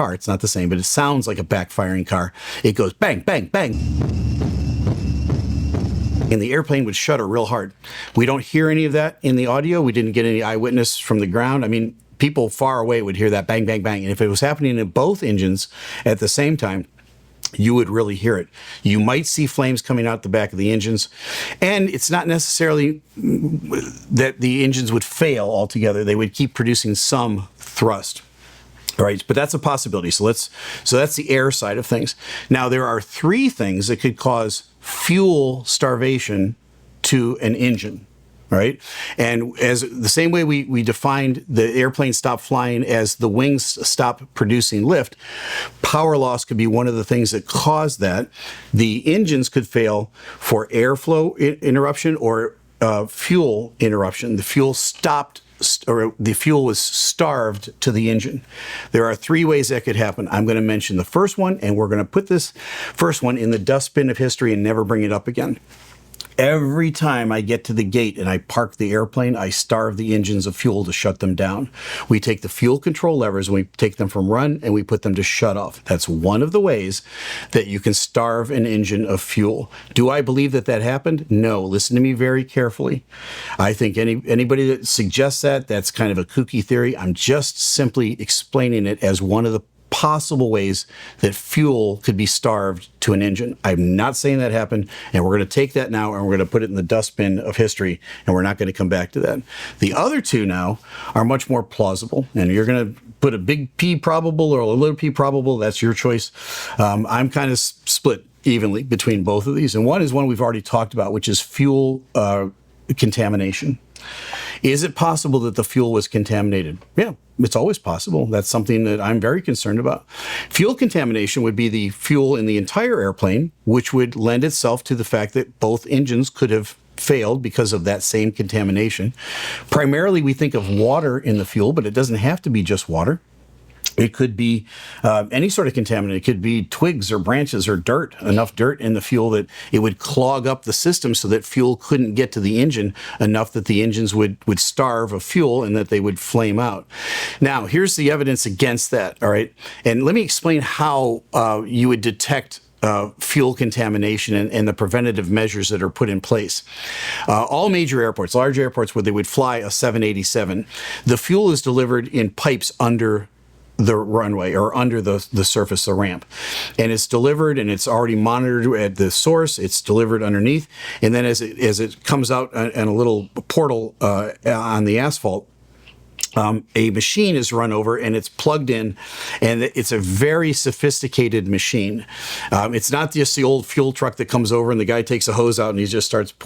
car. It's not the same, but it sounds like a backfiring car. It goes bang, bang, bang. And the airplane would shudder real hard. We don't hear any of that in the audio. We didn't get any eyewitness from the ground. I mean, people far away would hear that bang, bang, bang. And if it was happening in both engines at the same time, you would really hear it. You might see flames coming out the back of the engines. And it's not necessarily that the engines would fail altogether. They would keep producing some thrust. All right, but that's a possibility. So that's the air side of things. Now, there are three things that could cause fuel starvation to an engine. Right? And as the same way we defined the airplane stop flying as the wings stop producing lift, power loss could be one of the things that cause that. The engines could fail for airflow interruption or fuel interruption. The fuel stopped, or the fuel was starved to the engine. There are three ways that could happen. I'm going to mention the first one, and we're going to put this first one in the dustbin of history and never bring it up again. Every time I get to the gate and I park the airplane, I starve the engines of fuel to shut them down. We take the fuel control levers, and we take them from run, and we put them to shut off. That's one of the ways that you can starve an engine of fuel. Do I believe that that happened? No. Listen to me very carefully. I think anybody that suggests that, that's kind of a kooky theory. I'm just simply explaining it as one of the possible ways that fuel could be starved to an engine. I'm not saying that happened, and we're going to take that now and we're going to put it in the dustbin of history, and we're not going to come back to that. The other two now are much more plausible, and you're going to put a big P probable or a little p probable. That's your choice. I'm kind of split evenly between both of these, and one is one we've already talked about, which is fuel contamination. Is it possible that the fuel was contaminated? Yeah, it's always possible. That's something that I'm very concerned about. Fuel contamination would be the fuel in the entire airplane, which would lend itself to the fact that both engines could have failed because of that same contamination. Primarily, we think of water in the fuel, but it doesn't have to be just water. It could be any sort of contaminant. It could be twigs or branches or dirt, enough dirt in the fuel that it would clog up the system so that fuel couldn't get to the engine enough that the engines would starve of fuel and that they would flame out. Now, here's the evidence against that, all right? And let me explain how you would detect fuel contamination and the preventative measures that are put in place. All major airports, large airports where they would fly a 787, the fuel is delivered in pipes under the runway or under the surface, the ramp. And it's delivered and it's already monitored at the source. It's delivered underneath. And then as it comes out in a little portal on the asphalt, a machine is run over and it's plugged in, and it's a very sophisticated machine. It's not just the old fuel truck that comes over and the guy takes a hose out and he just starts